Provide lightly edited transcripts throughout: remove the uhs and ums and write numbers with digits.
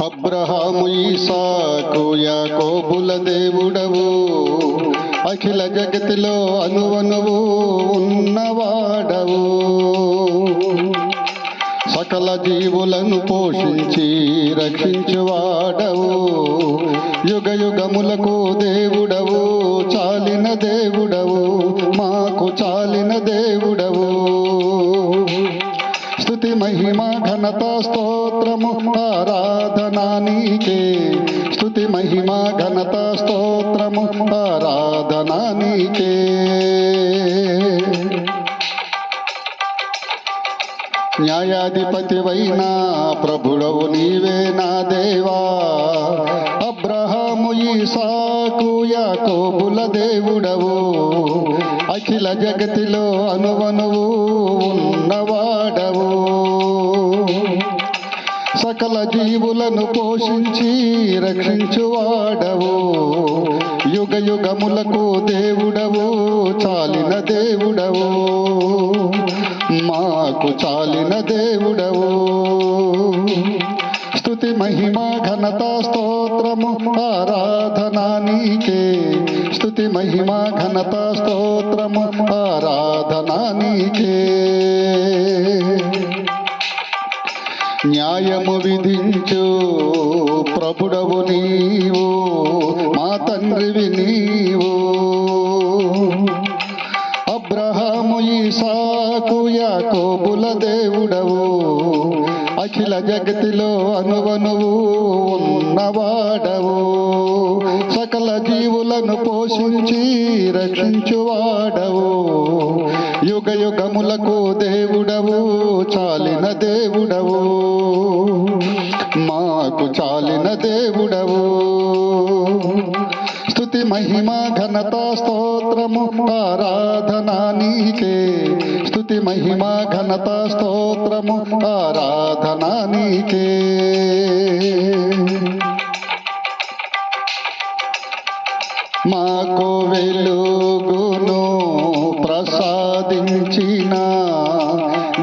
అబ్రహాము ఈసాకు యాకోబుల దేవుడవు, అఖిల జగతిలో అనువనువు ఉన్నవాడవు. సకల జీవులను పోషించి రక్షించువాడవు, యుగ యుగములకు దేవుడవు, చాలిన దేవుడవు, మాకు చాలిన దేవుడవు. స్తుతి మహిమ ఘనత స్తోత్రము ఆరాధనా నీకే, స్తుతి మహిమ ఘనత స్తోత్రము ఆరాధనా నీకే. న్యాయాధిపతివైన ప్రభుడవు నీవే నా దేవా, అబ్రహాము ఈసాకు యాకోబుల దేవుడవు, అఖిల జగతిలో అనువనువు ఉన్నవాడవు. సకల జీవులను పోషించి రక్షించువాడవు, యుగ యుగములకు దేవుడవు, చాలిన దేవుడవు, మాకు చాలిన దేవుడవు. స్తుతి మహిమ ఘనత స్తోత్రము ఆరాధనా నీకే, స్తుతి మహిమ ఘనత స్తోత్రము ఆరాధనా నీకే. న్యాయము విధించు ప్రభుడవు నీవు, మా తండ్రివి నీవు. అబ్రహాము ఈసాకు యాకోబుల దేవుడవు, అఖిల జగతిలో అనువనువు ఉన్నవాడవు. సకల జీవులను పోషించి రక్షించువాడవు, యుగ యుగములకు దేవుడవు, చాలిన దేవుడవు, మాకు చాలిన దేవుడవు. స్తుతి మహిమ ఘనత స్తోత్రము ఆరాధనా నీకే, స్తుతి మహిమ ఘనత స్తోత్రము ఆరాధనా నీకే. మాకు వెలుగును ప్రసాదించిన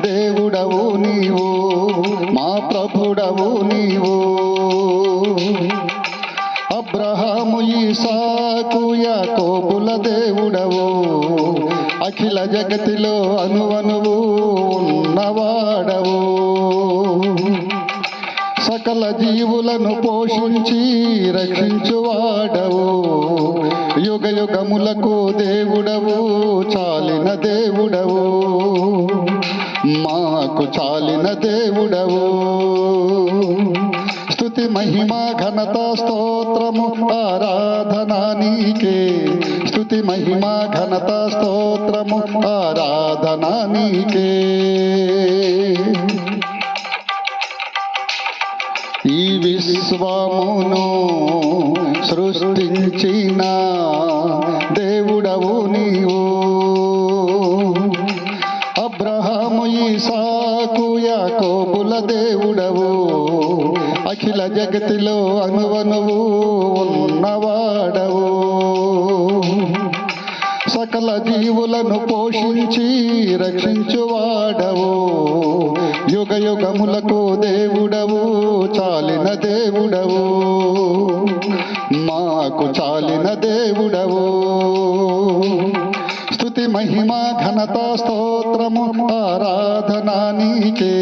దేవుడవు నీవు, మా ప్రభుడవు నీవు. అబ్రహాము ఈసాకు యాకోబుల దేవుడవు, అఖిల జగతిలో అనువనువు ఉన్నవాడవు. సకల జీవులను పోషించి రక్షించువాడవు, యుగ యుగములకు దేవుడవు, చాలిన దేవుడవు, మాకు చాలిన దేవుడవు. స్తుతి మహిమ ఘనత స్తోత్రము ఆరాధనా నీకే, స్తుతి మహిమ ఘనత స్తోత్రము ఆరాధనా నీకే. ఈ విశ్వమును సృష్టించిన దేవుడవు నీవు, అబ్రహాము ఈసాకు యాకోబుల దేవుడవు, అఖిల జగతిలో అనువనువు ఉన్నవాడవు. సకల జీవులను పోషించి రక్షించువాడవు, యుగ యుగములకు దేవుడవు, చాలిన దేవుడవు, మాకు చాలిన దేవుడవు. స్తుతి మహిమ ఘనత స్తోత్రము ఆరాధనా నీకే,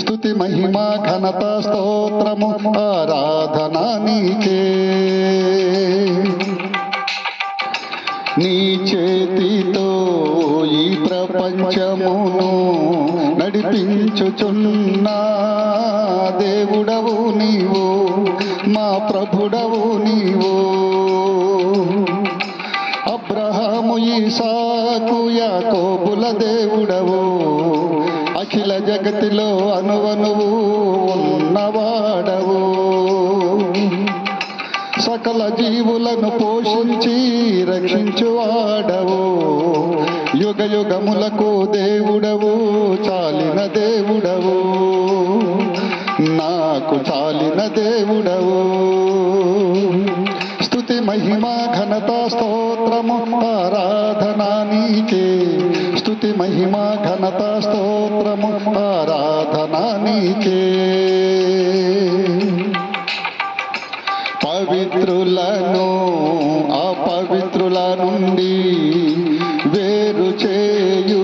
స్తుతి మహిమ ఘనత స్తోత్రము ఆరాధనా నీకే. నీ చేతితో ఈ ప్రపంచమును నడిపించుచున్న దేవుడవు నీవు, మా ప్రభుడవు నీవు. అబ్రహాము ఈసాకు యాకోబుల దేవుడవు, అఖిల జగతిలో అనువనువు ఉన్నవాడవు. సకల జీవులను పోషించి రక్షించువాడవు, యుగ యుగములకు దేవుడవు, చాలిన దేవుడవు, నాకు చాలిన దేవుడవు. స్తుతి మహిమ ఘనత స్తోత్రము ఆరాధనా నీకే, స్తుతి మహిమ ఘనత స్తోత్రము ఆరాధనా నీకే. పవిత్రులను అపవిత్రుల నుండి వేరు చేయు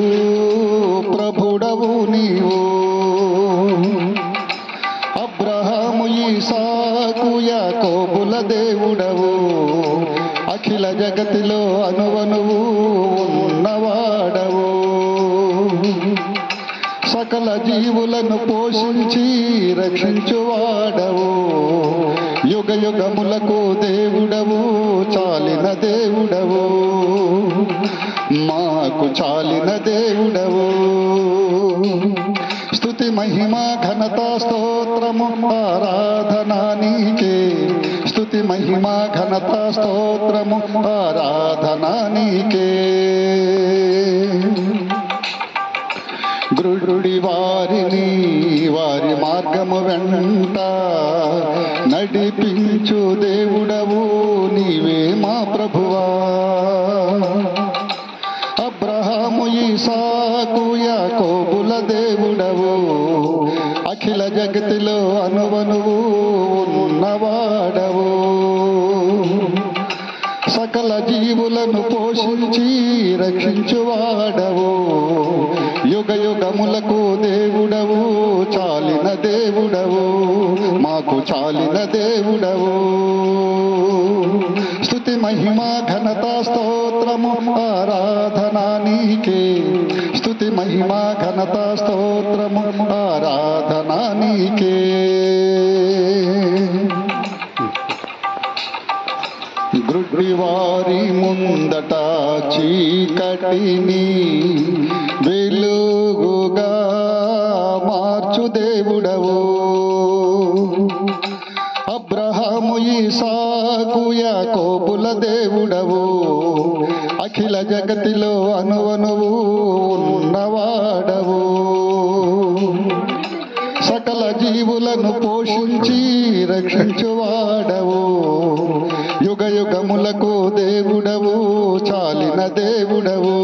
ప్రభుడవు నీవు. అబ్రహాము ఇస్సాకు యాకోబుల దేవుడవు, అఖిల జగతిలో అనువనువు ఉన్నవాడవు. సకల జీవులను పోషించి రక్షించువాడవు. యుగ యుగములకు దేవుడవు, చాలిన దేవుడవు, మాకు చాలిన దేవుడవు. స్తుతి మహిమ ఘనత స్తోత్రము ఆరాధన నీకే. స్తుతి మహిమ ఘనత స్తోత్రము ఆరాధన నీకే. గృఢుడి వారిని వారి మార్గము వెంట నడిపించు దేవుడవు నీవే మా ప్రభువా. అబ్రహాము ఇస్సాకు యాకోబుల దేవుడవు, అఖిల జగతిలో అనువనువు ఉన్నవాడవు. సకల జీవులను పోషించి రక్షించువాడవు. యుగ యుగములకు దేవుడవు, చాలిన దేవుడవు, మాకు చాలిన దేవుడవు. స్తుతి మహిమ ఘనత స్తోత్రము ఆరాధన నీకే. స్తుతి మహిమ ఘనత స్తోత్రము ఆరాధన నీకే. గ్రుడ్డివారి ముందట చీకటిని వెలుగుగా మార్చు దేవుడవు. అబ్రహాము ఇస్సాకు యాకోబుల దేవుడవు, అఖిల జగతిలో అనువనువు ఉన్నవాడవు. సకల జీవులను పోషించి రక్షించువాడవు. యుగ యుగములకు దేవుడవు, చాలిన దేవుడవు,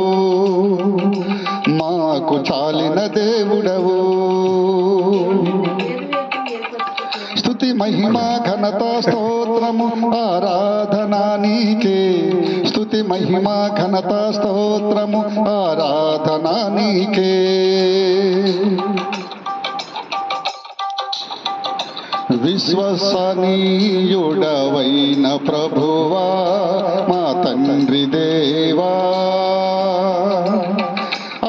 మాకు చాలిన దేవుడవు. స్తుతి మహిమ ఘనత స్తోత్రము ఆరాధన నీకే. స్తుతి మహిమ ఘనత స్తోత్రము ఆరాధన నీకే. విశ్వసనీయుడవైన ప్రభువా మా తండ్రి దేవా.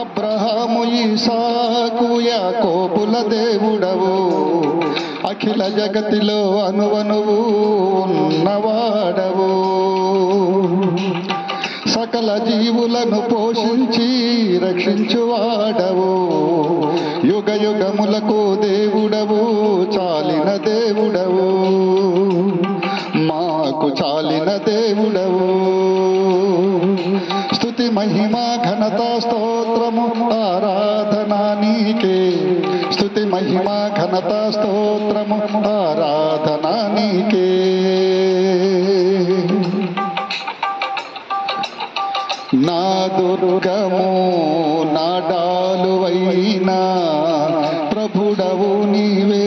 అబ్రహాము ఇస్సాకు యాకోబుల దేవుడవు, అఖిల జగతిలో అనువనువు ఉన్నవాడవు. సకల జీవులను పోషించి రక్షించువాడవు. యుగ యుగములకు దేవుడవు, చాలిన దేవుడవు, మాకు చాలిన దేవుడవు. స్తుతి మహిమ ఘనత స్తోత్రము ఆరాధన నీకే. స్తుతి మహిమ ఘనత స్తోత్రము ఆరాధన నీకే. నా దుర్గము నా డాలువైనా ప్రభుడవు నీవే,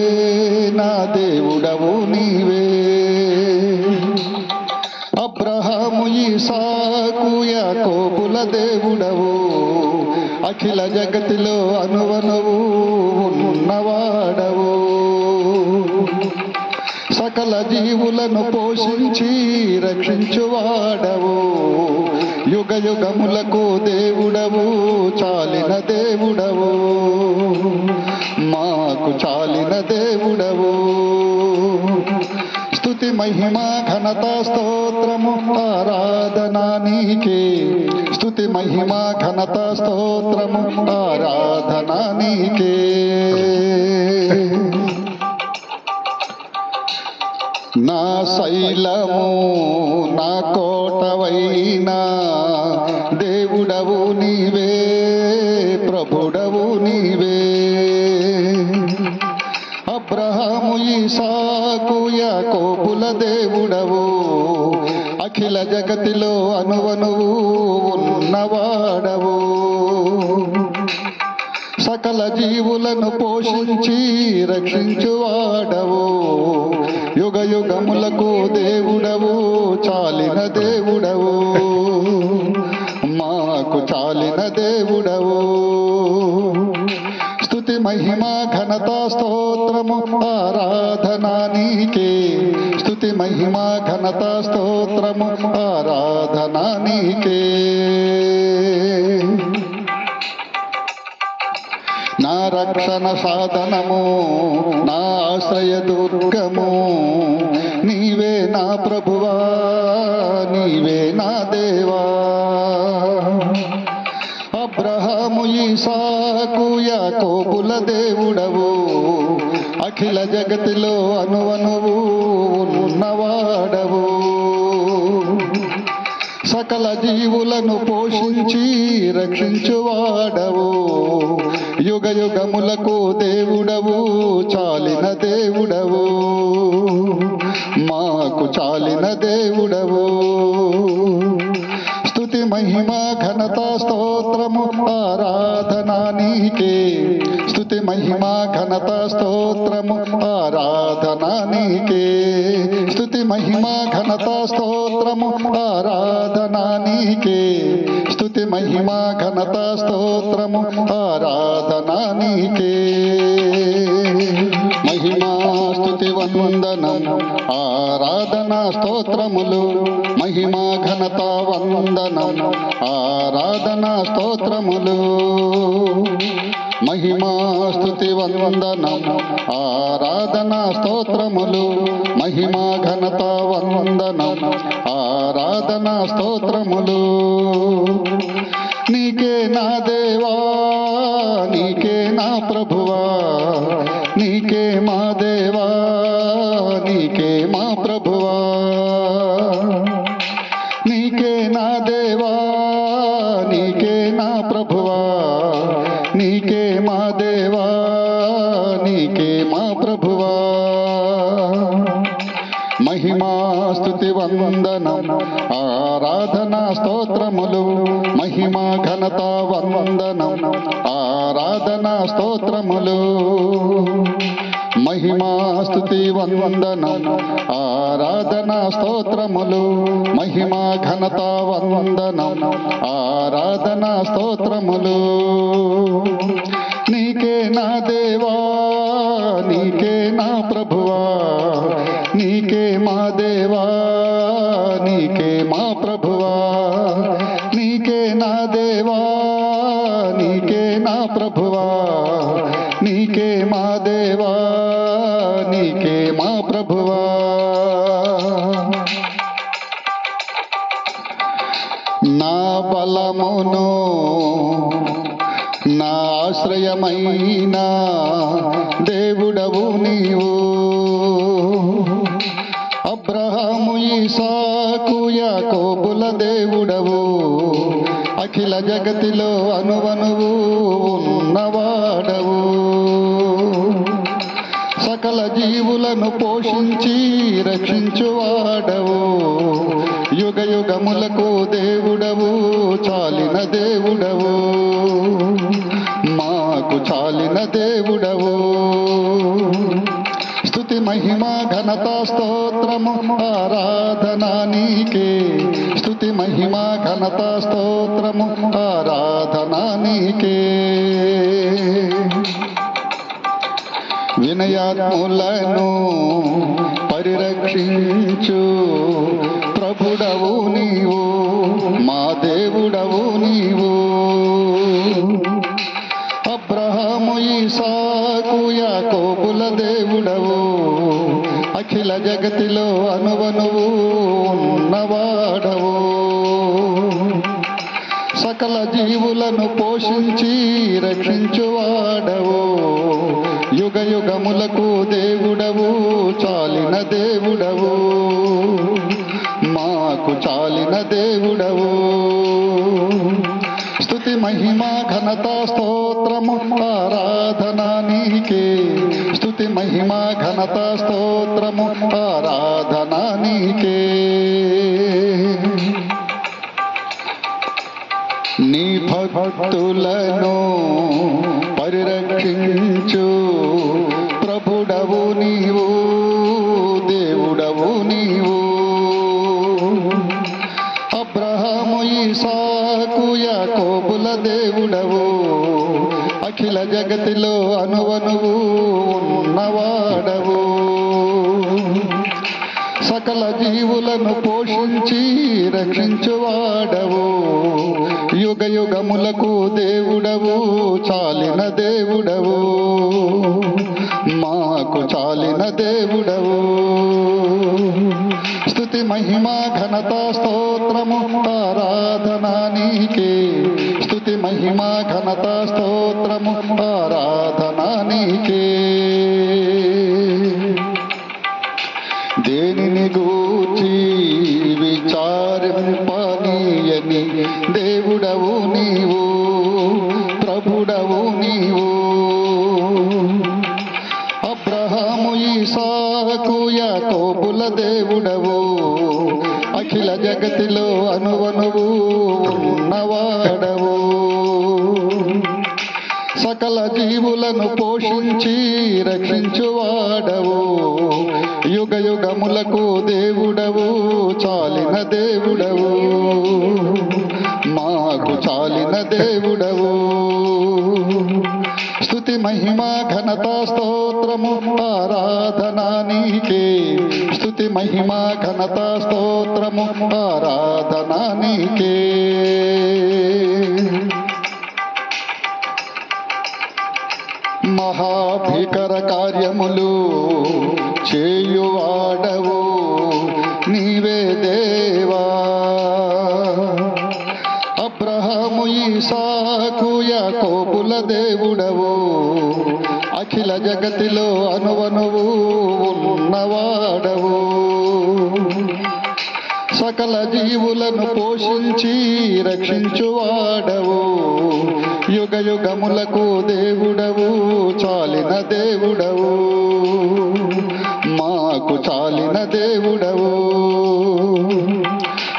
నా దేవుడవు నీవే. అబ్రహాము ఇస్సాకు యాకోబుల దేవుడవు, అఖిల జగతిలో అనువనువు ఉన్నవాడవు. సకల జీవులను పోషించి రక్షించువాడవు. యుగ యుగములకు దేవుడవు, చాలిన దేవుడవు, మాకు చాలిన దేవుడవు. స్తుతి మహిమ ఘనత స్తోత్రము ఆరాధన నీకే. స్తుతి మహిమ ఘనత స్తోత్రము ఆరాధన నీకే. నా శైలము నా కోటవైనా దేవుడవు నీవే, ప్రభుడవు నీవే. అబ్రహాము ఇస్సాకు యాకోబుల దేవుడవు, అఖిల జగతిలో అనువనువు ఉన్నవాడవు. సకల జీవులను పోషించి రక్షించువాడవు. యుగ యుగములకు దేవుడవు చాలిన దేవుడవు మాకు చాలిన దేవుడవు స్తుతి మహిమ ఘనత స్తోత్రము ఆరాధన నీకే స్తుతి మహిమ ఘనత స్తోత్రము ఆరాధన నీకే నా రక్షణ సాధనము నా ఆశ్రయ దుర్గము నీవే నా ప్రభువా నీవే నా దేవా అబ్రహాము ఇసాకు యాకోబుల దేవుడవు అఖిల జగతిలో అనువనువు ఉన్నవాడవు సకల జీవులను పోషించి రక్షించువాడవు యుగ యుగములకు దేవుడవు చాలిన దేవుడవు మాకు చాలిన దేవుడవు స్తుతి మహిమ ఘనత స్తోత్రము ఆరాధన నీకే స్తుతి మహిమ ఘనత స్తోత్రము ఆరాధన నీకే స్తుతి మహిమ ఘనత స్తోత్రము ఆరాధన నీకే స్తుతి మహిమ ఘనత స్తోత్రము ఆరాధన నీకే మహిమా స్తుతి వందనం ఆరాధన స్తోత్రములు మహిమా ఘనత వందనం ఆరాధన స్తోత్రములు మహిమా స్తుతి వందనం ఆరాధన స్తోత్రములు మహిమా ఘనత వందనం ఆరాధన స్తోత్రములు నీకే నా దేవా నీకే నా ప్రభువా నీకే మా దేవా నీకే మా ప్రభువా నీకే నా దేవా నీకే నా ప్రభువా నీకే మా దేవా నీకే మా ప్రభువా మహిమా స్తుతి వందనం ఆరాధన స్తోత్రములు మహిమా ఘనత వందనం ఆరాధన స్తోత్రములు మహిమా స్తుతి వందనం ఆరాధన స్తోత్రములు మహిమా ఘనత వందనం ఆరాధన స్తోత్రములు నీకే నా దేవా నీకే నా ప్రభువా నీకే మా దేవా నీకే మా ప్రభువా నీకే నా దేవా నీకే నా ప్రభువా నీకే మా దేవా నీకే మా ప్రభువా నా బలమును నా ఆశ్రయమైన దేవుడవు నీవు అబ్రహాము ఇసాకు యాకోబుల దేవుడవు అఖిల జగతిలో అనువనువు ఉన్నవాడవు సకల జీవులను పోషించి రక్షించువాడవు యుగ యుగములకు దేవుడవు చాలిన దేవుడవు మాకు చాలిన దేవుడవు స్తుతి మహిమ ఘనత స్తోత్రము ఆరాధన నీకే స్తుతి మహిమ ఘనత స్తోత్రము ఆరాధన నీకే వినయాత్ములను పరిరక్షించు ప్రభుడవు నీవు మా దేవుడవు నీవు అబ్రహాము ఇసాకు యాకోబుల దేవుడవు అఖిల జగతిలో అనువనువు ఉన్నవాడవు సకల జీవులను పోషించి రక్షించువాడవు యుగ యుగములకు దేవుడవు చాలిన దేవుడవు మాకు చాలిన దేవుడవు స్తుతి మహిమ ఘనత స్తోత్రము ఆరాధన నీకే స్తుతి మహిమ ఘనత స్తోత్రము ఆరాధన నీకే నీ భక్తులను పరిరక్షించు ప్రభుడవు నీవు ప్రభుల దేవుడవు అఖిల జగతిలో అనువనువు ఉన్నవాడవు సకల జీవులను పోషించి రక్షించువాడవు యుగ యుగములకు దేవుడవు చాలిన దేవుడవు మాకు చాలిన దేవుడవు స్తుతి మహిమా ఘనత స్తోత్రము ఆరాధన నీకే స్తుతి మహిమా ఘనత స్తోత్రము ఆరాధన నీకే దేనిని గూర్చి విచారింపనీయని దేవుడవు నీవు ప్రభుడవు నీవు అబ్రహాము ఇస్సాకు యాకోబుల దేవుడవు అఖిల జగతిలో అనువనువు ఉన్నవాడవు సకల జీవులను పోషించి రక్షించువాడవు యుగ యుగములకు దేవుడవు చాలిన దేవుడవు మాకు చాలిన దేవుడవు స్తుతి మహిమా ఘనత స్తోత్రము ఆరాధన నీకే స్తుతి మహిమా ఘనత స్తోత్రము ఆరాధన నీకే మహాభీకర కార్యములు చేయువాడవు నీవే దేవా అబ్రహాము ఇస్సాకు యాకోబుల దేవుడవు అఖిల జగతిలో అనువనువు ఉన్నవాడవు సకల జీవులను పోషించి రక్షించువాడవు యుగ యుగములకు దేవుడవు చాలిన దేవుడవు మాకు చాలిన దేవుడవు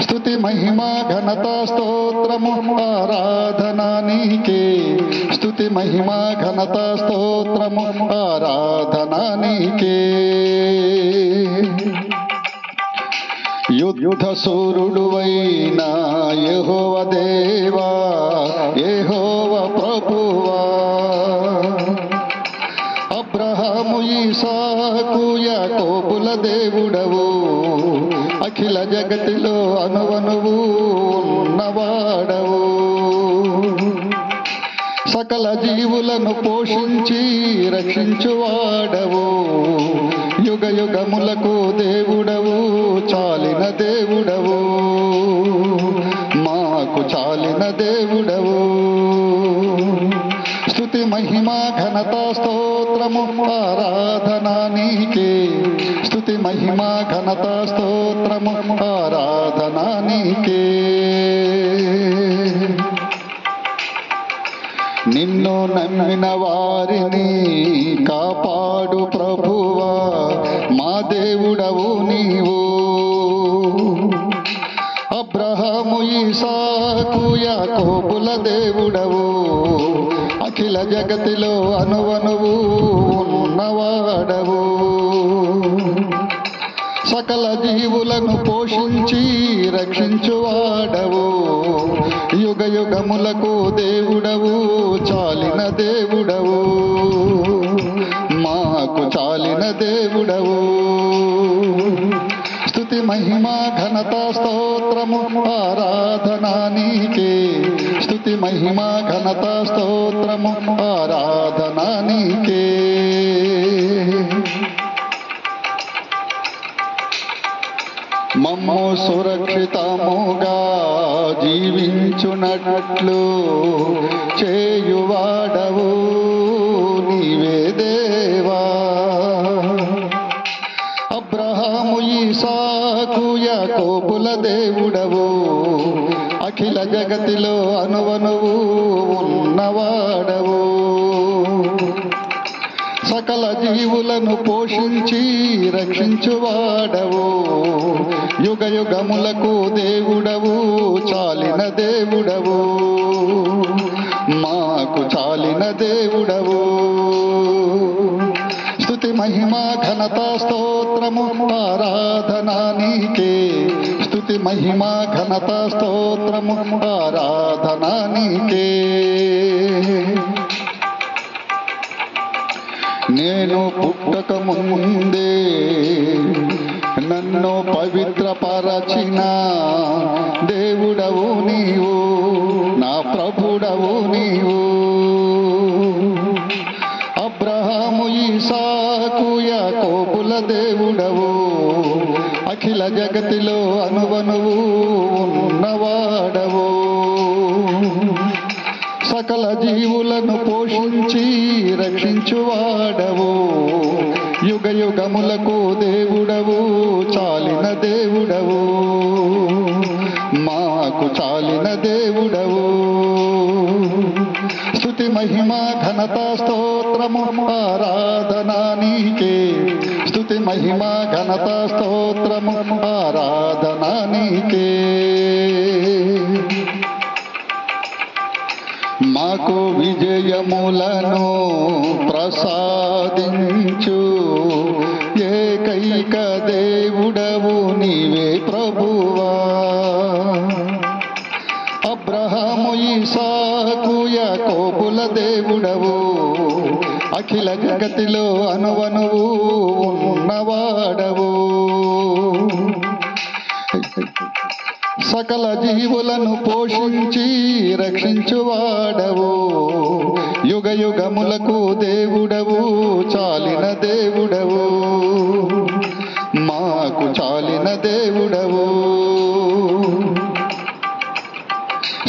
స్తుతి మహిమా ఘనత స్తోత్రము ఆరాధన నీకే స్తుతి మహిమా ఘనత స్తోత్రము ఆరాధన నీకే యుద్ధ సూర్యుడువైన యెహోవా దేవా యెహోవా ప్రభువా అబ్రహాము ఇస్సాకు యాకోబుల దేవుడవు అఖిల జగతిలో అనువనువు ఉన్నవాడవు సకల జీవులను పోషించి రక్షించువాడవు యుగ యుగములకు దేవుడవు చాలిన దేవుడవు మాకు చాలిన దేవుడవు స్తుతి మహిమా ఘనత స్తోత్రము ఆరాధన నీకే స్తుతి మహిమా ఘనత స్తోత్రము ఆరాధన నీకే నిన్ను నమ్మిన వారిని కాపాడు ప్రభువా మా దేవుడవు నీవు అబ్రహాము ఇస్సాకు యాకోబుల దేవుడవు అఖిల జగతిలో అనువనువు ఉన్నవాడవు సకల జీవులను పోషించి రక్షించువాడవు యుగ యుగములకు దేవుడవు చాలిన దేవుడవు మాకు చాలిన దేవుడవు స్తుతి మహిమా ఘనత స్తోత్రము ఆరాధన నీకే స్తుతి మహిమా ఘనత స్తోత్రము ఆరాధన నీకే మమ్ము సురక్షితముగా జీవించునట్లు చేయువాడవు నీవే దేవా అబ్రహాము ఇస్సాకు యాకోబుల దేవుడవు అఖిల జగతిలో అనువనువు ఉన్నవాడవు సకల జీవులను పోషించి రక్షించువాడవు యుగ యుగములకు దేవుడవు చాలిన దేవుడవు మాకు చాలిన దేవుడవు స్తుతి మహిమా ఘనత స్తోత్రము ఆరాధన నీకే స్తుతి మహిమా ఘనత స్తోత్రము ఆరాధన నీకే. నేను పుట్టక ముందే నన్ను పవిత్రపరచిన దేవుడవు నీవు, నా ప్రభుడవు నీవు. అబ్రహాము ఇసాకు యాకోబుల దేవుడవు, అఖిల జగతిలో అనువనువు ఉన్నవాడవు. సకల జీవులను పోషించి రక్షించువాడవు, యుగ యుగములకు దేవుడవు, చాలిన దేవుడవు, మాకు చాలిన దేవుడవు. స్తుతి మహిమా ఘనత స్తోత్రము ఆరాధన నీకే. స్తుతి మహిమా ఘనత స్తోత్రము ఆరాధన నీకే. మాకు విజయములను ప్రసాదించు ఏకైక దేవుడవు నీవే ప్రభువా. అబ్రహాము ఇసాకు యాకోబుల దేవుడవు, అఖిల జగతిలో అనువనువు ఉన్నవాడవు. సకల జీవులను పోషించి రక్షించువాడవు, యుగ యుగములకు దేవుడవు, చాలిన దేవుడవు, మాకు చాలిన దేవుడవు.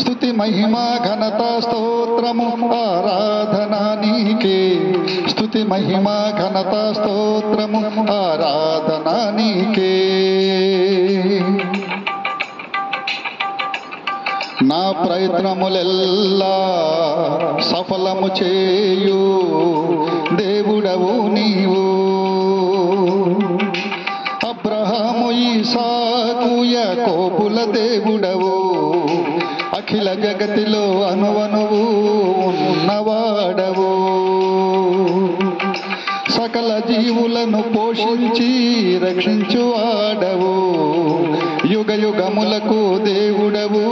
స్తుతి మహిమా ఘనత స్తోత్రము ఆరాధన నీకే. స్తుతి మహిమా ఘనత స్తోత్రము ఆరాధన నీకే. నా ప్రయత్నములెల్లా సఫలము చేయు దేవుడవు నీవు. అబ్రహాము ఇసాకు యాకోబుల దేవుడవు, అఖిల జగతిలో అనువనువు ఉన్నవాడవు. సకల జీవులను పోషించి రక్షించువాడవు, యుగ యుగములకు దేవుడవు,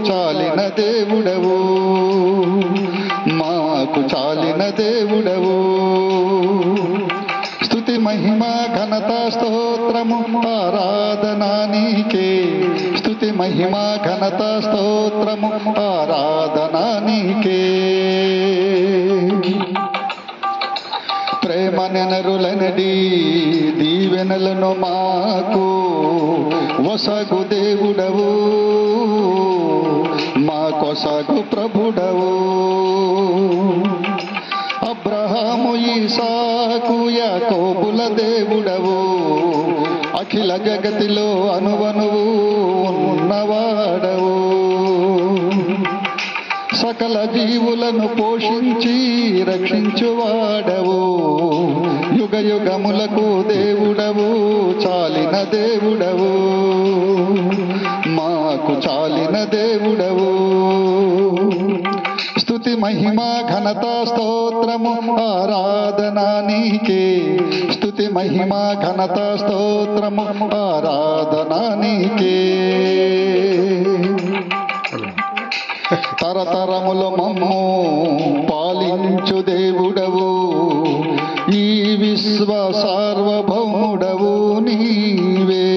చాలిన దేవుడవు, మాకు చాలిన దేవుడవు. స్తుతి మహిమా ఘనత స్తోత్రము ఆరాధన నీకే. స్తుతి మహిమా ఘనత స్తోత్రము ఆరాధన నీకే. ప్రేమ నెనరులనడి దీవెనలను మాకు వసగు దేవుడవు, మా కొసగు ప్రభుడవు. అబ్రహాము ఇసాకు యాకోబుల దేవుడవు, అఖిల జగతిలో అనువనువు ఉన్నవాడవు. సకల జీవులను పోషించి రక్షించువాడవు, యుగ యుగములకు దేవుడవు, చాలిన దేవుడవు, మాకు చాలిన దేవుడవు. స్తుతి మహిమా ఘనత స్తోత్రము ఆరాధన నీకే. స్తుతి మహిమా ఘనత స్తోత్రము ఆరాధన నీకే. తరతరములు మమ్ము పాలించు దేవుడవు, ఈ విశ్వ సార్వభౌముడవు నీవే.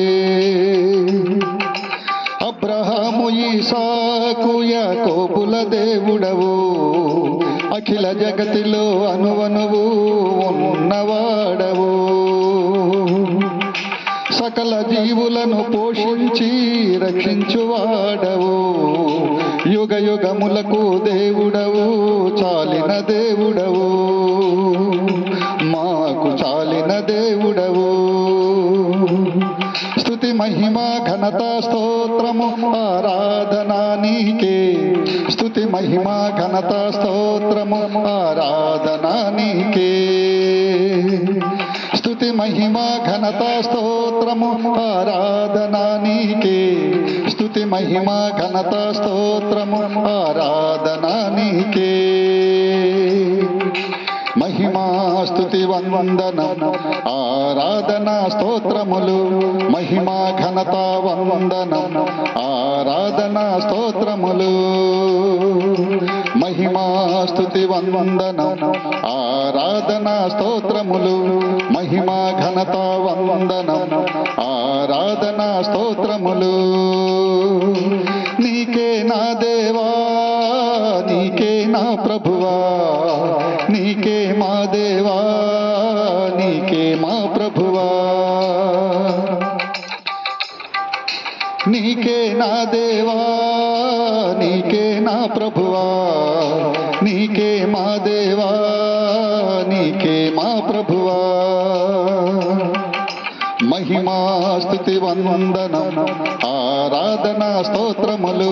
అబ్రహాము ఇసాకు యాకోబుల దేవుడవు, అఖిల జగతిలో అనువనువు ఉన్నవాడవు. సకల జీవులను పోషించి రక్షించువాడవు, యుగ యుగములకు దేవుడవు, చాలిన దేవుడవు, మాకు చాలిన దేవుడవు. స్తుతి మహిమా ఘనత స్తోత్రము ఆరాధన నీకే. స్తుతి మహిమా ఘనత స్తోత్రము ఆరాధన నీకే. స్తుతి మహిమా ఘనత స్తోత్రము ఆరాధన నీకే. స్తుతి మహిమా ఘనత స్తోత్రము ఆరాధన నీకే. మహిమా స్తుతి వందనం ఆరాధనా స్తోత్రములు మహిమా ఘనత వందనం ఆరాధనా స్తోత్రములు మహిమా స్తుతి వందనం ఆరాధనా స్తోత్రములు మహిమా ఘనత వందనం ఆరాధనా స్తోత్రములు నీకే నా దేవా నీకే నా ప్రభువా నీకే మా దేవా నీకే మా ప్రభువా నీకే నా దేవా నీకే నా ప్రభువా నీకే మా దేవా నీకే మా ప్రభువా మహిమా స్తుతి వందనం ఆరాధనా స్తోత్రములు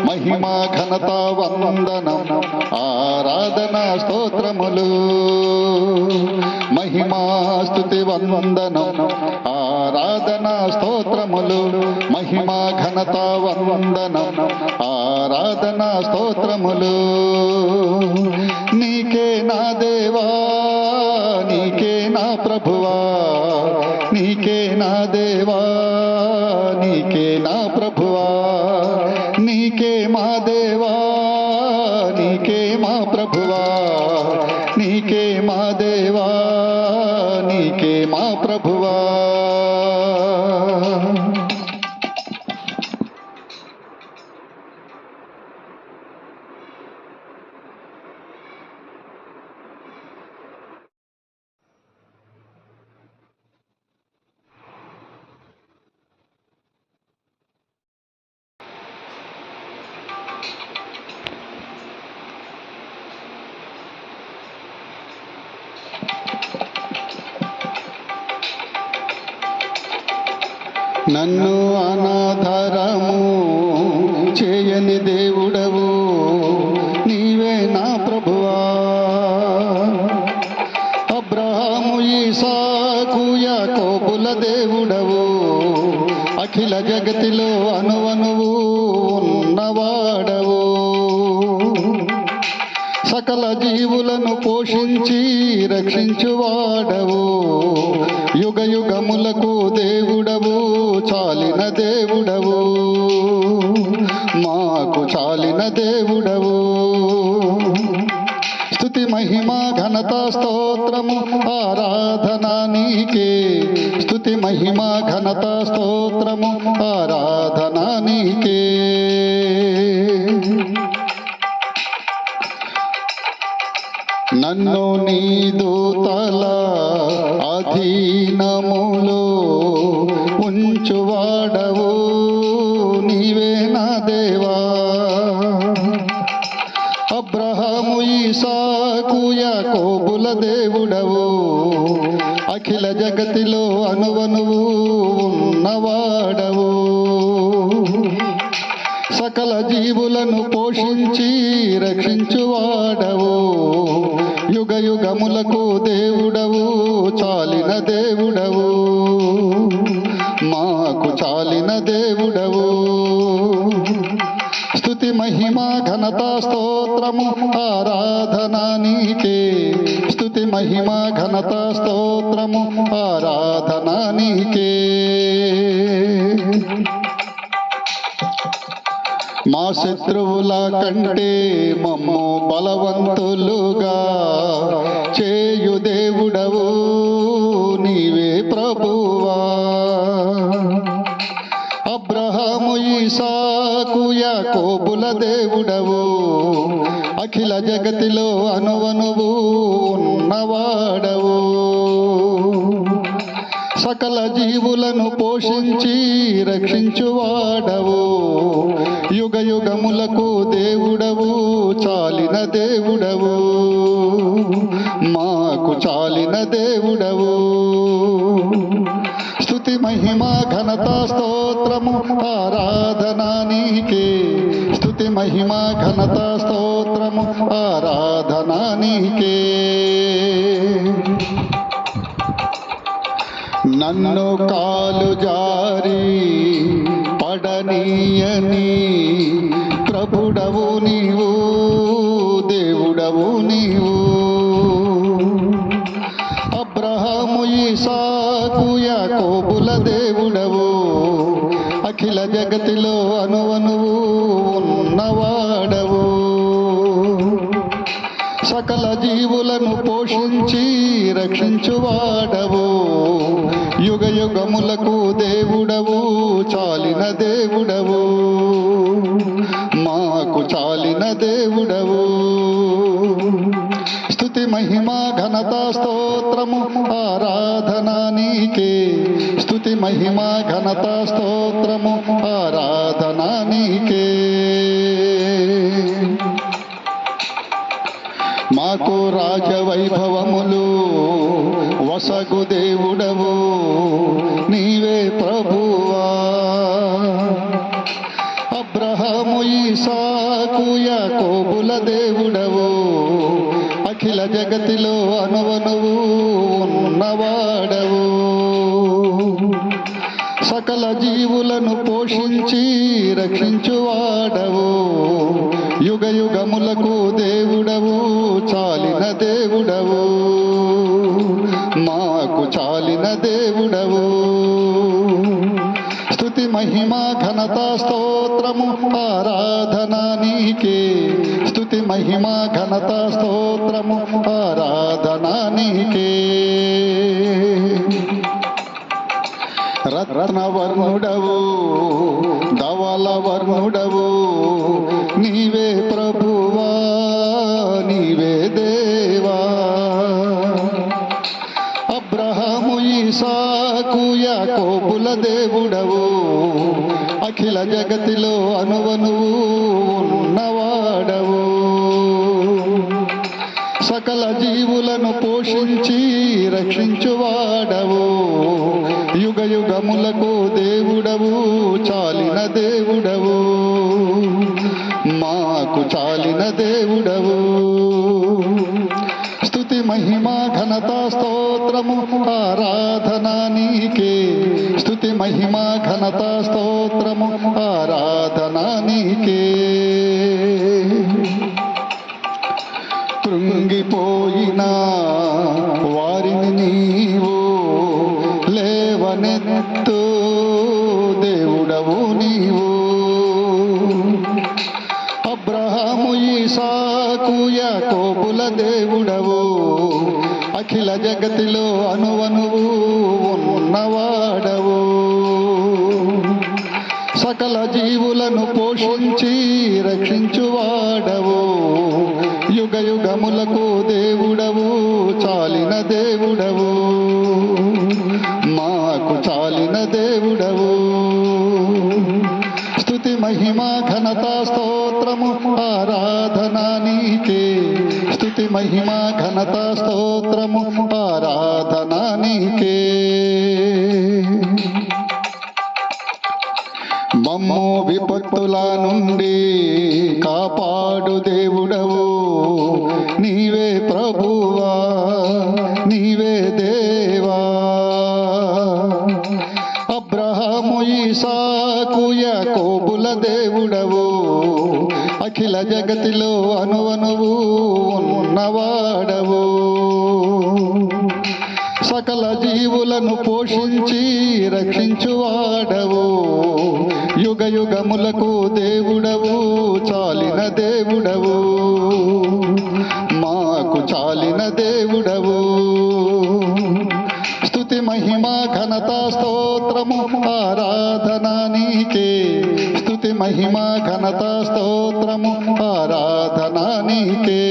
మహిమా ఘనత వందనం ఆరాధనా స్తోత్రములు మహిమా స్తుతి వందనం ఆరాధనా స్తోత్రములు మహిమా ఘనత వందనం ఆరాధనా స్తోత్రములు నీకే నా దేవా నీకే నా ప్రభువా నీకే నా దేవా నీకే నా ప్రభువా నీకే మా దేవా నీకే మా ప్రభువా నీకే మా దేవా నీకే మా ప్రభువా నన్ను అనాధారము చేయని దేవుడవు నీవే నా ప్రభువా అబ్రహాము ఇస్సాకు యాకోబుల దేవుడవు అఖిల జగతిలో అణువణువు ఉన్నవాడవు సకల జీవులను పోషించి రక్షించువాడవు యుగ యుగములకు దేవుడవు చాలిన దేవుడవు మాకు చాలిన దేవుడవు స్తుతి మహిమా ఘనత స్తోత్రము ఆరాధనా నీకే స్తుతి మహిమా ఘనత స్తోత్రము ఆరాధనా నీకే నన్ను నీ దూతల అధీనములో ఉంచువాడవు నీవే నా దేవా అబ్రహాము ఇస్సాకు యాకోబుల దేవుడవు అఖిల జగతిలో అణువణువు ఉన్నవాడవు సకల జీవులను పోషించి రక్షించువాడవు యుగ యుగములకు దేవుడవు చాలిన దేవుడవు మాకు చాలిన దేవుడవు స్తుతి మహిమా ఘనత స్తోత్రము ఆరాధనా నీకే స్తుతి మహిమా ఘనత స్తోత్రము ఆరాధనా నీకే మా శత్రువుల కంటే మమ్ము బలవంతులుగా చేయు దేవుడవు నీవే ప్రభువా అబ్రహాము ఇస్సాకు యాకోబుల దేవుడవు అఖిల జగతిలో అణువణువు ఉన్నవాడవు సకల జీవులను పోషించి రక్షించువాడవు యుగ యుగములకు దేవుడవు చాలిన దేవుడవు మాకు చాలిన దేవుడవు స్తుతి మహిమా ఘనత స్తోత్రము ఆరాధనా నీకే స్తుతి మహిమా ఘనత స్తోత్రము ఆరాధనా నీకే నన్ను కాలు జారి పడనీయని ప్రభుడవు నీవు దేవుడవు నీవు సకల జీవులను పోషించి రక్షించువాడవు. యుగ యుగములకు దేవుడవు, చాలిన దేవుడవు, మాకు చాలిన దేవుడవు. స్తుతి మహిమా ఘనత స్తోత్రము ఆరాధన నీకే. స్తుతి మహిమా ఘనత స్తోత్రము ఆరాధన నీకే. మాకు రాజవైభవములు వసగు దేవుడవు, నీవే ప్రభువా. అబ్రహాము ఇస్సాకు యాకోబుల దేవుడవు, అఖిల జగతిలో అనువనువు ఉన్నవాడవు. సకల జీవులను పోషించి రక్షించువాడవు. యుగ యుగములకు దేవుడవు, చాలిన దేవుడవు, మాకు చాలిన దేవుడవు. స్తుతి మహిమా ఘనత స్తోత్రము ఆరాధన నీకే. స్తుతి మహిమా ఘనత స్తోత్రము ఆరాధన నీకే. రత్నవర్ణుడవు, ధవలవర్ణుడవు, నీవే ప్రభువా, నీవే దేవా. అబ్రహాము ఇస్సాకు యాకోబుల దేవుడవు, అఖిల జగతిలో అనువనువు ఉన్నవాడవు. సకల జీవులను పోషించి రక్షించువాడవు. యుగ యుగములకు దేవుడవు, చాలిన దేవుడవు, మాకు చాలిన దేవుడవు. స్తుతి మహిమా ఘనత స్తోత్రము ఆరాధన నీకే. స్తుతి మహిమా ఘనత స్తోత్రము ఆరాధన నీకే. కృంగిపోయిన వారిని నీవు లేవనెత్తు దేవుడవు నీవు. అబ్రహాము ఇస్సాకు యాకోబుల దేవుడవు, అఖిల జగతిలో అనువనువు ఉన్నవాడవు. సకల జీవులను పోషించి రక్షించువాడవు. యుగ యుగములకు దేవుడవు, చాలిన దేవుడవు, మాకు చాలిన దేవుడవు. స్తుతి మహిమా ఘనత స్తోత్రము ఆరాధన నీకే. స్తుతి మహిమా ఘనత స్తోత్రము ఆరాధన నీకే. మమ్ము విపత్తుల నుండి కాపాడు దేవుడవు, నీవే ప్రభువా, నీవే దేవా. అబ్రహాము ఇస్సాకు యాకోబుల దేవుడవు, అఖిల జగతిలో అనువనువు ఉన్నవాడవు. సకల జీవులను పోషించి రక్షించువాడవు. యుగ యుగములకు దేవుడవు, చాలిన దేవుడవు, మాకు చాలిన దేవుడవు. స్తుతి మహిమా ఘనత స్తోత్రము ఆరాధన నీకే. స్తుతి మహిమా ఘనత స్తోత్రము ఆరాధన నీకే.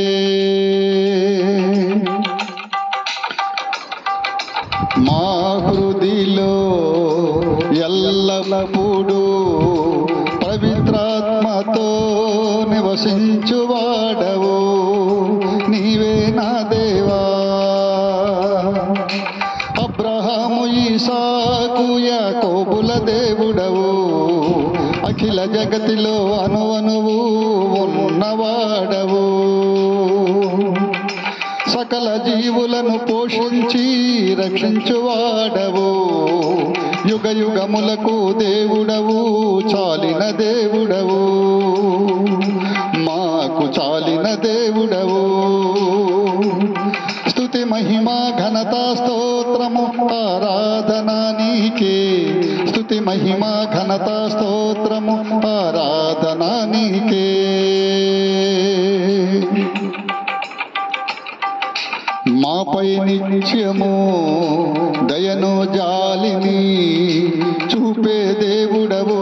మా హృదిలో ఎల్లప్పుడూ పవిత్రాత్మతో నివసించువాడవు, నీవే నా దేవా. అబ్రహాము ఇస్సాకు యాకోబుల దేవుడవు, అఖిల జగతిలో అనువనువు ఉన్నవాడవు. సకల జీవులను పోషించి రక్షించువాడవు. యుగ యుగములకు దేవుడవు, చాలిన దేవుడవు, మాకు చాలిన దేవుడవు. స్తుతి మహిమా ఘనత స్తోత్రము ఆరాధన నీకే. స్తుతి మహిమా ఘనత స్తోత్రము ఆరాధన నీకే. మాపై నిత్యము దయను జాలిని చూపే దేవుడవు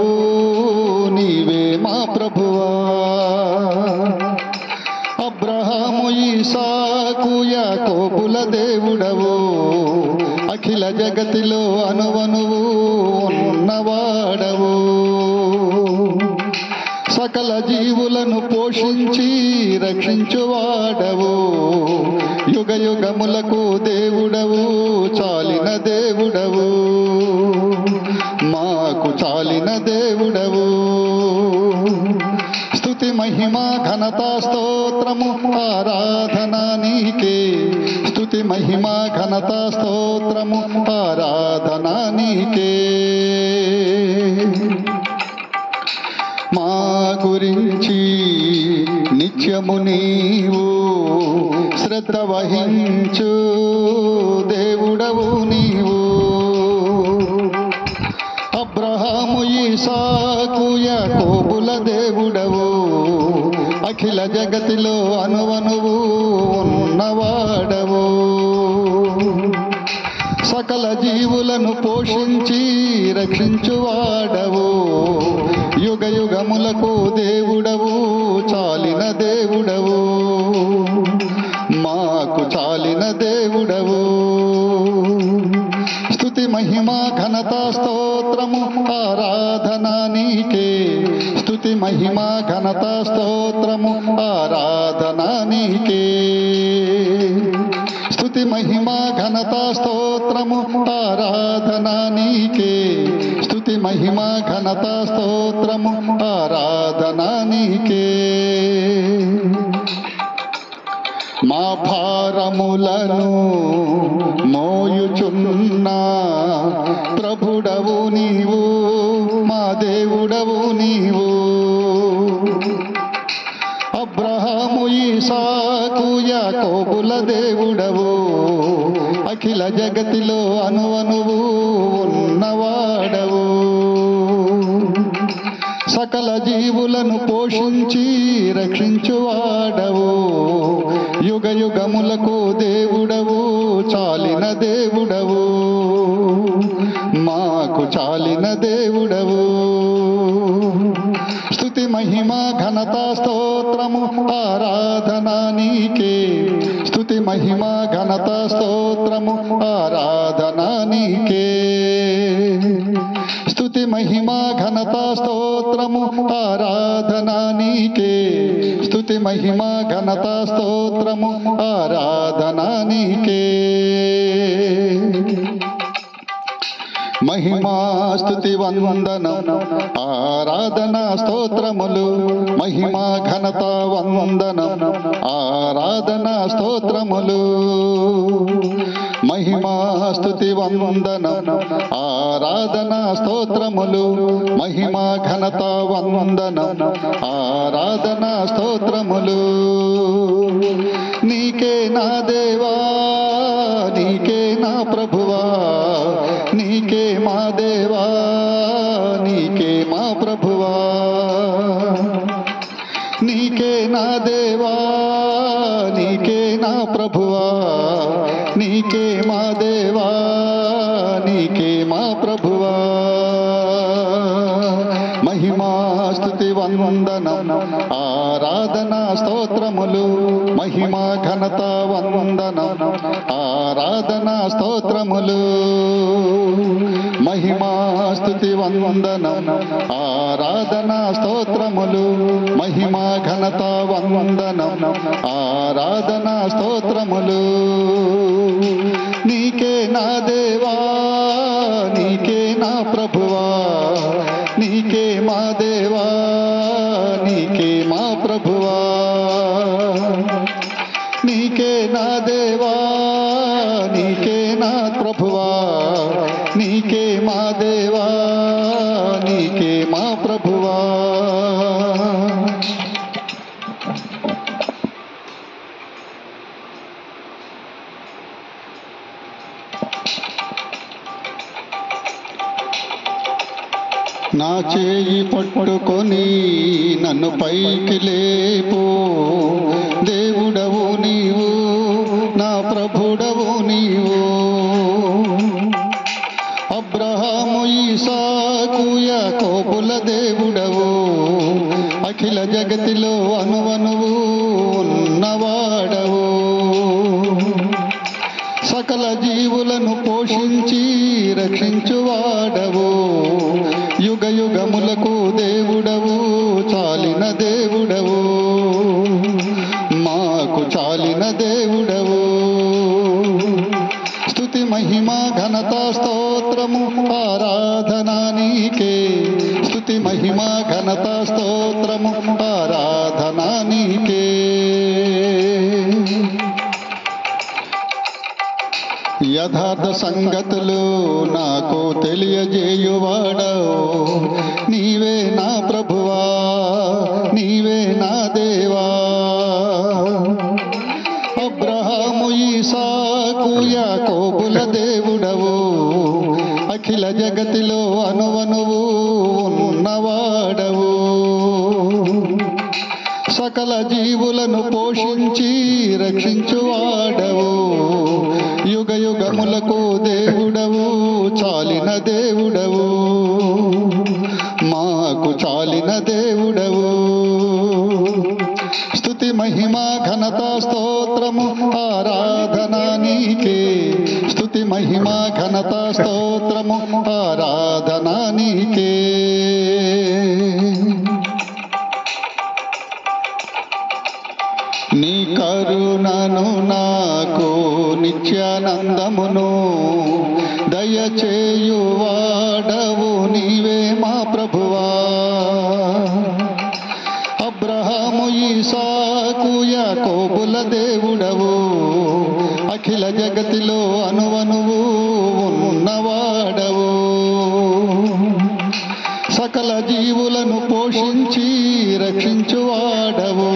నీవే మా ప్రభువా. అబ్రహాము ఇస్సాకు యాకోబుల దేవుడవు అఖిల జగతిలో అనువనువు ఉన్నవాడవు. సకల జీవులను పోషించి రక్షించువాడవు యుగ యుగములకు దేవుడవు చాలిన దేవుడవు మాకు చాలిన దేవుడవు. స్తుతి మహిమ ఘనత స్తోత్రము ఆరాధన నీకే. స్తుతి మహిమ ఘనత స్తోత్రము ఆరాధన నీకే. మా గురించి నిత్యము నీవు శ్రద్ధ వహించు దేవుడవు నీవు. అబ్రహాము ఇస్సాకు యాకోబుల దేవుడవు అఖిల జగతిలో అనువనువు ఉన్నవాడవు. సకల జీవులను పోషించి రక్షించువాడవు యుగ యుగములకు దేవుడవు చాలిన దేవుడవు మాకు చాలిన దేవుడవు. స్తుతి మహిమ ఘనత స్తోత్రము ఆరాధన నీకే. స్తుతి మహిమ ఘనత స్తోత్రము ఆరాధన నీకే. స్తుతి మహిమ ఘనత స్తోత్రము ఆరాధన నీకే. స్తుతి మహిమ ఘనత స్తోత్రము ఆరాధన నీకే. మా భారములను మోయుచున్న ప్రభుడవు నీవు మా దేవుడవు నీవు. అబ్రహాము ఇస్సాకు యాకోబుల దేవుడవు అఖిల జగతిలో అనువనువు ఉన్నవాడవు. సకల జీవులను పోషించి రక్షించువాడవు యుగ యుగములకు దేవుడవు చాలిన దేవుడవు మాకు చాలిన దేవుడవు. స్తుతి మహిమ ఘనత స్తోత్రము ఆరాధన నీకే. స్తుతి మహిమ ఘనత స్తోత్రము ఆరాధన నీకే. స్తుతి మహిమ ఘనత స్తోత్రము ఆరాధన నీకే. స్తుతి మహిమ ఘనత స్తోత్రము ఆరాధన నీకే. మహిమా స్తుతి వందనం ఆరాధన స్తోత్రములు. మహిమా ఘనత వందనం ఆరాధన స్తోత్రములు. మహిమా స్తుతి వందనం ఆరాధన స్తోత్రములు. మహిమా ఘనత వందనం ఆరాధన స్తోత్రములు. నీకే నా దేవా నీకే నా ప్రభువా నీకే మా దేవా నీకే మా ప్రభువా. నీకే నా దేవా నీకే నా ప్రభువా నీకే మా దేవా నీకే మా ప్రభువా. మహిమా స్తుతి వందనం ఆరాధన స్తోత్రములు. మహిమా ఘనత వందనం ఆరాధన స్తోత్రములు. మహిమా స్తుతి వందనం ఆరాధన స్తోత్రములు. మహిమా ఘనత వందనం ఆరాధన స్తోత్రములు. నీకే నా దేవా నీకే నా ప్రభువా నీకే మా దేవా నీకే మా ప్రభువా. నీకే నా దేవా నీకే నా ప్రభువా నీకే మా దేవా నీకే మా ప్రభువా. నా చేయి పట్టుకొని నన్ను పైకి లేపు దేవుడవు నీవు నా ప్రభు సకల జీవులను పోషించి రక్షించువాడవు, యుగ యుగములకు దేవుడవు, చాలిన దేవుడవు, మాకు చాలిన దేవుడవు. స్తుతి మహిమ ఘనత స్తోత్రము ఆరాధన నీకే, స్తుతి మహిమ ఘనత స్తోత్రము ఆరాధన నీకే. యథార్థ సంగతులు నాకు తెలియజేయువాడవు, నీవే నా ప్రభువా, నీవే నా దేవా. అబ్రహాము ఈసాకు యాకోబుల దేవుడవు, అఖిల జగతిలో అనువనువు ఉన్నవాడవు. సకల జీవులను పోషించి రక్షించువాడవు, యుగ యుగములకు దేవుడవు, చాలిన దేవుడవు, మాకు చాలిన దేవుడవు. స్తుతి మహిమ ఘనత స్తోత్రము ఆరాధన నీకే, స్తుతి మహిమ ఘనత స్తోత్రము ఆరాధన నీకే. నీ కరుణను నాకు నిత్యానందమును దయచేయువాడవు, నీవే మా ప్రభువా. అబ్రహాము ఈసాకు యాకోబుల దేవుడవు, అఖిల జగతిలో అనువనువు ఉన్నవాడవు. సకల జీవులను పోషించి రక్షించువాడవు,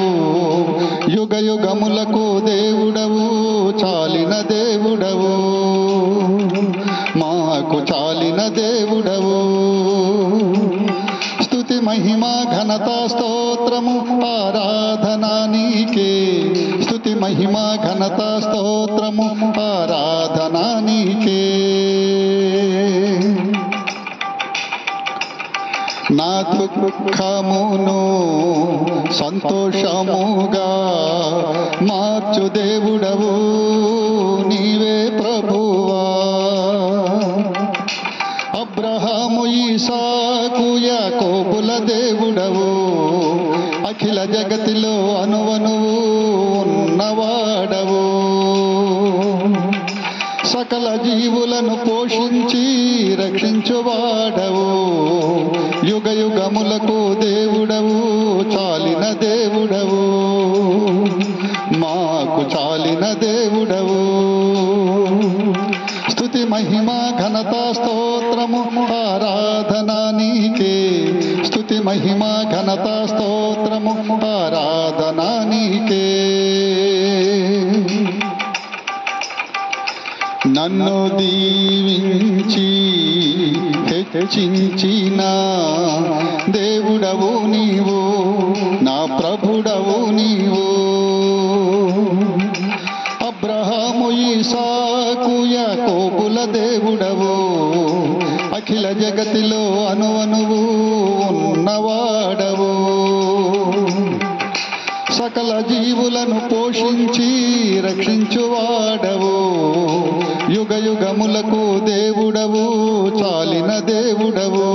యుగ యుగములకు దేవుడవు, చాలిన దేవుడవు, మాకు చాలిన దేవుడవు. స్తుతి మహిమ ఘనత స్తోత్రము ఆరాధన నీకే, స్తుతి మహిమ ఘనత స్తోత్రము ఆరాధన నీకే. నా దుఃఖమును సంతోషముగా మార్చు దేవుడవు, నీవే ప్రభువా. అబ్రహాము ఈసాకు యాకోబుల దేవుడవు, అఖిల జగతిలో అనువనువు ఉన్నవాడవు. సకల జీవులను పోషించి రక్షించువాడవు, యుగ యుగములకు దేవుడవు, చాలిన దేవుడవు, మాకు చాలిన దేవుడవు. స్తుతి మహిమ ఘనత స్తోత్రము ఆరాధన నీకే, స్తుతి మహిమ ఘనత స్తోత్రము ఆరాధన నీకే. నన్ను దీవించి హెచ్చించిన దేవుడవు నీవు, నా ప్రభుడవు నీవు. అబ్రహాము ఈసాకు యాకోబుల దేవుడవు, అఖిల జగతిలో అనువనువు ఉన్నవాడవు. సకల జీవులను పోషించి రక్షించువాడవు, యుగ యుగములకు దేవుడవు, చాలిన దేవుడవు,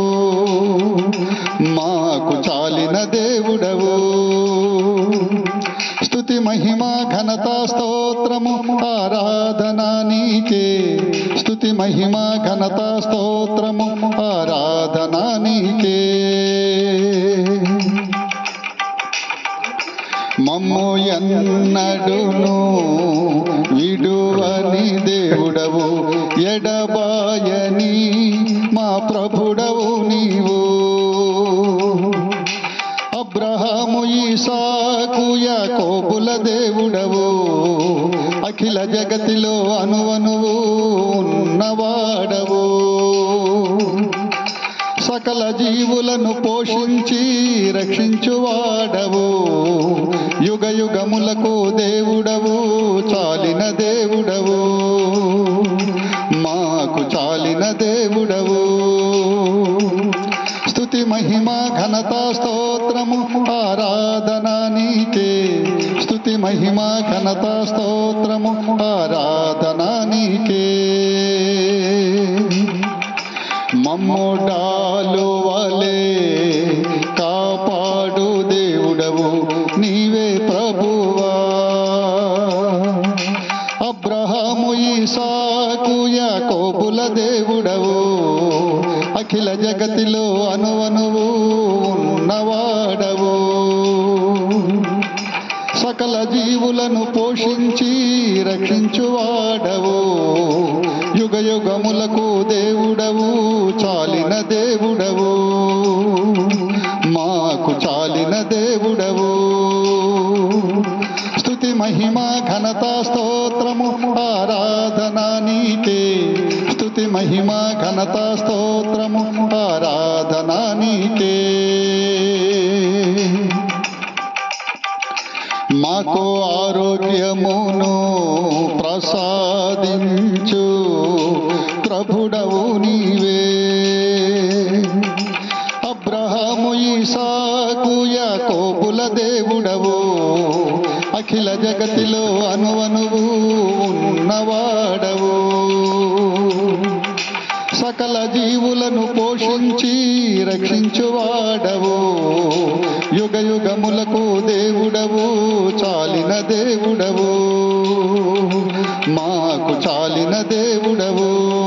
మాకు చాలిన దేవుడవు. స్తుతి మహిమ ఘనత స్తోత్రము ఆరాధన నీకే, స్తుతి మహిమ ఘనత స్తోత్రము ఆరాధన నీకే. మమ్ము ఎన్నడును విడువని దేవుడవు, ఎడబాయని మా ప్రభుడవు నీవు. అబ్రహాము ఈసాకు యాకోబుల దేవుడవు, అఖిల జగతిలో అనువనువు ఉన్నవాడవు. సకల జీవులను పోషించి రక్షించువాడవు, యుగ యుగములకు దేవుడవు, చాలిన దేవుడవు, మాకు చాలిన దేవుడవు. స్తుతి మహిమ ఘనత స్తోత్రము ఆరాధన నీకే, స్తుతి మహిమ ఘనత స్తోత్రము ఆరాధన నీకే. మమ్ముడాలు వలే కాపాడు దేవుడవు నీవే ప్రభువా. అబ్రహాము ఇసాకు యాకోబుల దేవుడవు అఖిల జగతిలో అనువనువు ఉన్నవాడవు. సకల జీవులను పోషించి రక్షించువాడవు. యుగ యుగములకు దేవుడవు చాలిన దేవుడవు. మాకు చాలిన దేవుడవు. స్తుతి మహిమ ఘనత స్తోత్రము ఆరాధన నీకే. స్తుతి మహిమ ఘనత స్తోత్రము ఆరాధన నీకే. మాకు ఆరోగ్యమును ప్రసాదించు ప్రభుడవు నీవే. అబ్రహాము ఇసాకు యాకోబుల దేవుడవు అఖిల జగతిలో అనువనువు ఉన్నవాడవు. సకల జీవులను పోషించి రక్షించువాడవు. యుగ యుగములకు దేవుడవు చాలిన దేవుడవు. మాకు చాలిన దేవుడవు.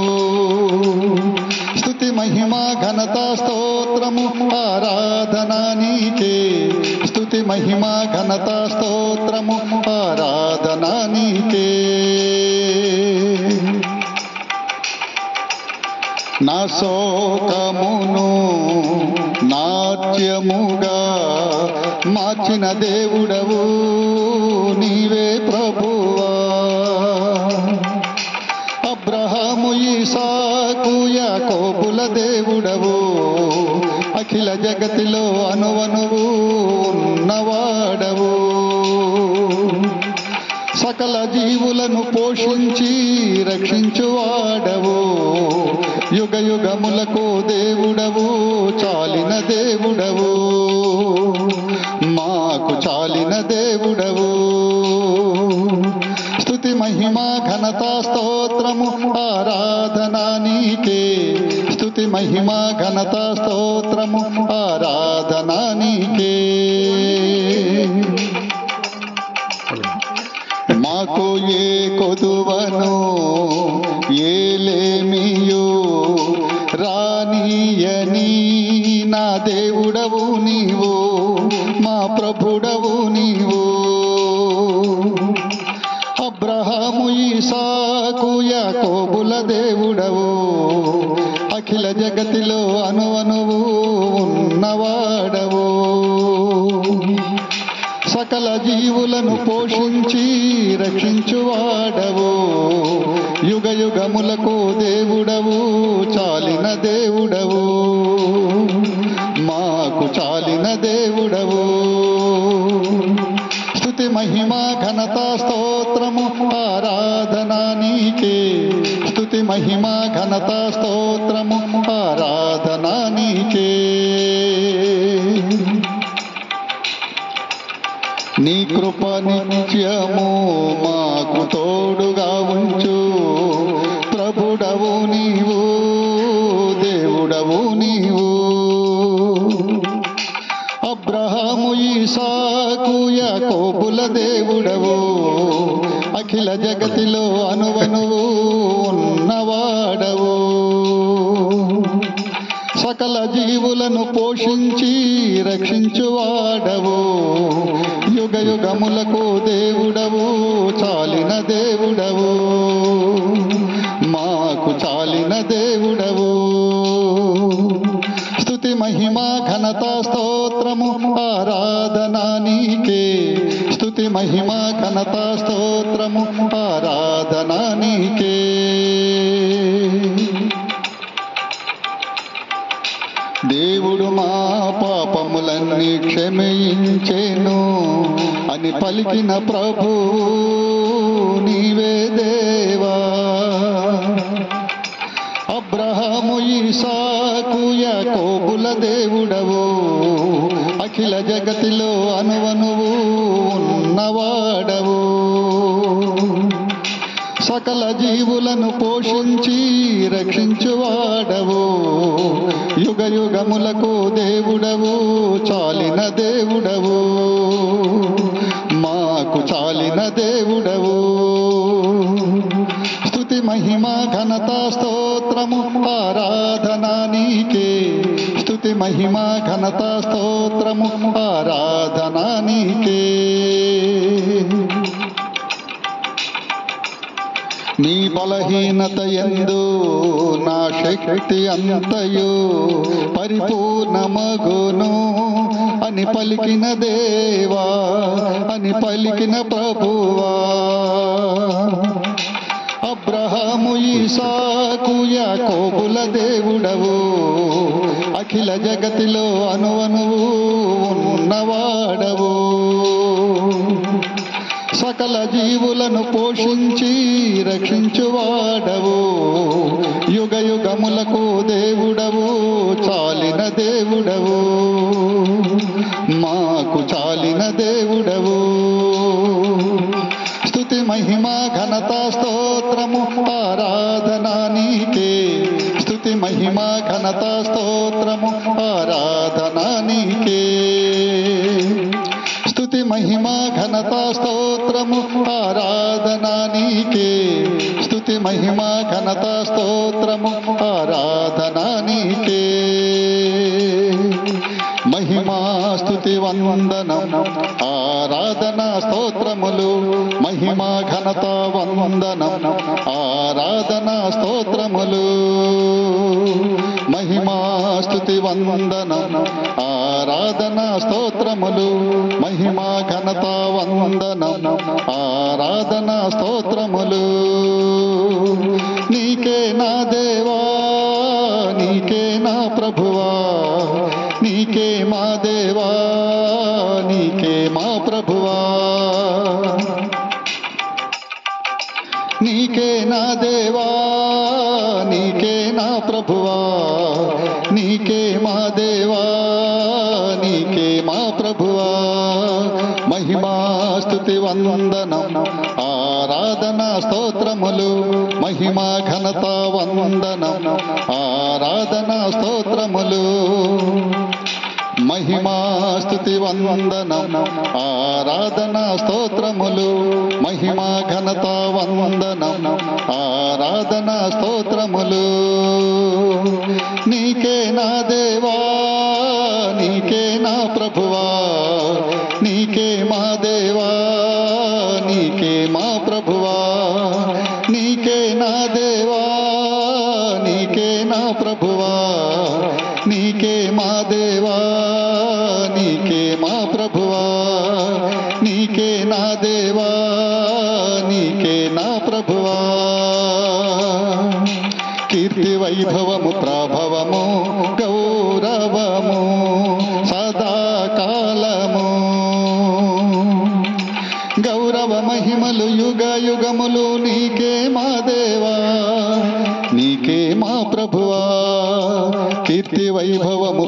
స్తుతి మహిమ ఘనత స్తోత్రము ఆరాధన నీకే. స్తుతి మహిమ ఘనత స్తోత్రము ఆరాధన నీకే. నా శోకమును నాట్యముగా మార్చిన దేవుడవు నీవే ప్రభువా. అబ్రహాము ఇసాకు యాకోబుల దేవుడవు అఖిల జగతిలో అనువనువు ఉన్నవాడవు. సకల జీవులను పోషించి రక్షించువాడవు. యుగ యుగములకు దేవుడవు చాలిన దేవుడవు. మాకు చాలిన దేవుడవు. స్తుతి మహిమ ఘనత స్తోత్రము ఆరాధన నీకే. స్తుతి మహిమ ఘనత స్తోత్రము ఆరాధన నీకే. మాకు ఏ కొదువను ఏలేమియో రానియని నా దేవుడవు నీవు. మా ప్రభుడవు నీవు. అబ్రహాము ఇసాకు యాకోబుల దేవుడవు అఖిల జగతిలో అనువనువు ఉన్నవాడవు. సకల జీవులను పోషించి రక్షించువాడవు. యుగ యుగములకు దేవుడవు చాలిన దేవుడవు. మాకు చాలిన దేవుడవు. స్తుతి మహిమ ఘనత స్తోత్రము ఆరాధన నీకే. స్తుతి మహిమ ఘనత స్తోత్రము ఆరాధన నీకే. నీ కృప నిత్యము మాకు తోడుగా ఉంచు. ప్రభుడవు నీవు దేవుడవు నీవు. అబ్రహాము ఇసాకు యాకోబుల దేవుడవు అఖిల జగతిలో అనువనువు ఉన్నవాడవు. సకల జీవులను పోషించి రక్షించువాడవు. యుగ యుగములకు దేవుడవు చాలిన దేవుడవు. మాకు చాలిన దేవుడవు. స్తుతి మహిమ ఘనత స్తోత్రము ఆరాధన నీకే. స్తుతి మహిమ ఘనత స్తోత్రము ఆరాధన నీకే. దేవుడు మా పాపములన్నీ క్షమించెను అని పలికిన ప్రభు నీవే దేవా. అబ్రహాము ఇసాకు యాకోబుల దేవుడవు అఖిల జగతిలో అనువనువు ఉన్నవాడవు. సకల జీవులను పోషించి రక్షించువాడవు, యుగ యుగములకు దేవుడవు, చాలిన దేవుడవు, మాకు చాలిన దేవుడవు. స్తుతి మహిమ ఘనత స్తోత్రము ఆరాధన నీకే, స్తుతి మహిమ ఘనత స్తోత్రము ఆరాధన నీకే. నీ బలహీనత యందు నా శక్తి అంతయు పరిపూర్ణమగును అని పలికిన దేవా, అని పలికిన ప్రభువా. అబ్రహాము ఇసాకు యాకోబుల దేవుడవు, అఖిల జగతిలో అనువనువు ఉన్నవాడవు, సకల జీవులను పోషించి రక్షించువాడవు, యుగ యుగములకు దేవుడవు, చాలిన దేవుడవు, మాకు చాలిన దేవుడవు. స్తుతి మహిమ ఘనత స్తోత్రము ఆరాధన నీకే, స్తుతి మహిమ ఘనత స్తోత్రము ఆరాధన నీకే. స్తుతి మహిమ ఘనత స్తోత్రము ఆరాధన నీకే, స్తుతి మహిమ ఘనత స్తోత్రము ఆరాధన నీకే. మహిమా స్తుతి వందనం ఆరాధన స్తోత్రములు, మహిమా ఘనత వందనం ఆరాధన స్తోత్రములు, మహిమా స్తుతి వందనం ఆరాధన స్తోత్రములు, మహిమా ఘనత వందనం ఆరాధన స్తోత్రములు. నీకే నా దేవా, నీకే నా ప్రభువా, నీకే మా దేవా, నీకే మా ప్రభువా. నీకే నా దేవా, నీకే నా ప్రభువా, నీకే మా దేవా, నీకే మా ప్రభువా. మహిమా స్తుతి వందనం ఆరాధన స్తోత్రములు, మహిమా ఘనత వందనం ఆరాధన స్తోత్రములు, మహిమా స్తుతి వందనం ఆరాధన స్తోత్రములు, మహిమా ఘనత వందనం ఆరాధన స్తోత్రములు. నీకే నా దేవా, నీకే నా ప్రభువా, నీకే మా దేవా, నీకే మా ప్రభువా. నీకే నా దేవా, నీకే నా ప్రభువా, నీకే మా దేవా, నీకే మా ప్రభువా. నీకే నా దేవా, నీకే నా ప్రభువా. కీర్తి వైభవము ప్రభవము గౌరవము సదాకాలము, గౌరవ మహిమలు యుగ యుగములు నీకే మా దేవా, నీకే మా ప్రభువా. కీర్తి వైభవము